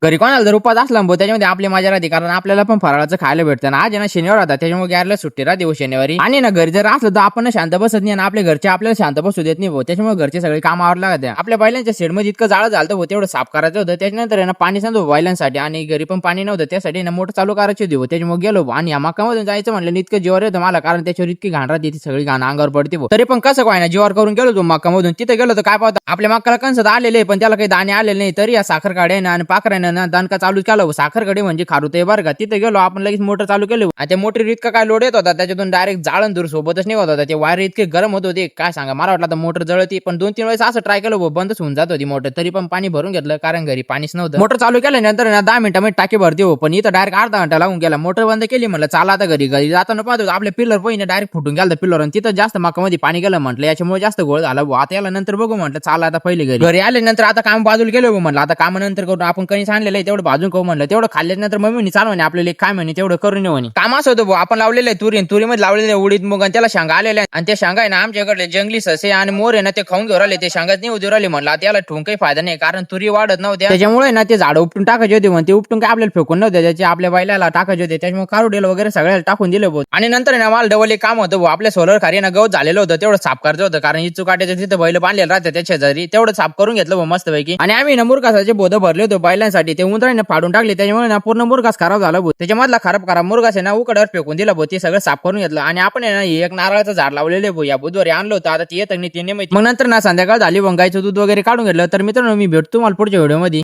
घरी कोणाला जर उपास असला भाऊ त्याच्यामध्ये आपली मजा राहते, कारण आपल्याला पण फराळाचं खायला भेटतं ना. आज आहे ना शनिवार होता, त्याच्यामुळे गॅरला सुट्टी राहते हो शनिवारी. आणि ना घरी जर असलं तर आपण शांत बसत नाही आणि आपल्या घरचे आपल्याला शांत बसू देत नाही भाऊ. त्याच्यामुळे घरचे सगळे काम आवडला लागते. आपल्या बैलांच्या शेडमध्ये इतकं जाळं झालं होतं, तेवढं साफ करायचं होतं. त्याच्यानंतर आहे ना पाणी सांगतो बैलांसाठी, आणि घरी पण पाणी नव्हतं, त्यासाठी ना मोटर चालू करायची होती. त्याच्यामुळे गेलो आणि या मकामधून जायचं म्हणलं इतकं जीवावर येतं मला, कारण त्याच्यावर इतकी घाण राहते, ती सगळी घाण अंगावर पडते. तरी पण कसं काय ना जीवावर करून गेलो तो मकामधून. तिथे गेलो तर काय पाहतो आपल्या मक्काला कंस आलेले, पण त्याला काही दाणे आलेले नाही. तरी या साखर काढ्यानं आणि पाखरानं ना दणका चालू केलं. साखर कडे म्हणजे खारुते बरं का. तिथे गेलो आपण, लगेच मोटर चालू केली आणि त्या मोटर इतका काय लोड येत होता, त्याच्यातून डायरेक्ट जाळण दूर सोबतच निघत होता. ते वायर इतके गरम होत होते काय सांगा. मला वाटलं मोटर जळती, पण 2-3 वेळेस असं ट्राय केलं बंदच होऊन जात होती मोटर. तरी पण पाणी भरून घेतलं, कारण घरी पाणीच नव्हतं. मोटर चालू केल्यानंतर ना 10 मिनिटांमध्ये टाकी भरते हो, पण इथं डायरेक्ट अर्धा घंटा लागून गेला. मोटर बंद केली, म्हणलं चला आता घरी. घरी जाताना पाहतो आपले पिलर पहिने डायरेक्ट फुटून गेलं पिलर, आणि तिथं जास्त मकामध्ये पाणी गेलं. म्हटलं याच्यामुळे जास्त गोळ झाला. आता याला नंतर बघू म्हटलं. चला आता पहिले घरी. घरी आल्यानंतर आता काम बाजूला गेलो म्हटलं, आता कामानंतर करू. आपण कणीस आणलेलं आहे तेवढं भाजून खाऊ म्हणलं. तेवढं खाल्ल्यानंतर मम्मीने चालू म्हणे आपल्याला काय म्हणे तेवढं करून येऊ म्हणे. काम असं होतं आपण लावलेलं आहे तुरीमध्ये लावलेले उडीद मुग, आणि त्याला शेंगा आलेल्या, आणि त्या शेंगा आहे ना आमच्याकडे जंगली ससे आणि मोर आहे ना ते खाऊन घेऊन राहिले. ते शेंगाच नाही उद्या राहिले. म्हणलं त्याला ठेवून काही फायदा नाही, कारण तुरी वाढत नव्हत्या. त्याच्यामुळे ना ते झाड उपटून टाकायचे होते. म्हणते उपटून काय आपल्याला फेकून नव्हते, त्याचे आपल्या बैलाला टाकायचे होते. त्याच्यामुळे कारुडेल वगैरे सगळ्याला टाकून दिले बहुत. आणि नंतर ना मला डबल एक काम होतं आपल्या सोलर खाली ना गवत झालेलं होतं, तेवढं साफ करायचं होतं, कारण इचू काट्याच्या तिथं बैल बांधलेलं राहते त्याच्या शेजारी. तेवढं साफ करून घेतलं मस्त पैकी. आणि आम्ही ना मुरघासाचे बोध भरले होते बैलांसाठी, ते उंदराने फाडून टाकले. त्याच्यामुळे ना पूर्ण मुरघास खराब झाला भाऊ. त्याच्यामधला खराब मुरघास आहे ना उकडावर फेकून दिला भाऊ. ते सगळं साफ करून घेतलं. आणि आपण आहे ना एक नारळाचं झाड लावलेलं भाऊ, या बुधवारी आणलं होतं. आता ते येत नाही ते नाही माहिती. मग नंतर ना संध्याकाळ झाली, गायचं दूध वगैरे काढून घेतलं. तर मित्रांनो मी भेटतो तुम्हाला पुढच्या व्हिडिओ मध्ये.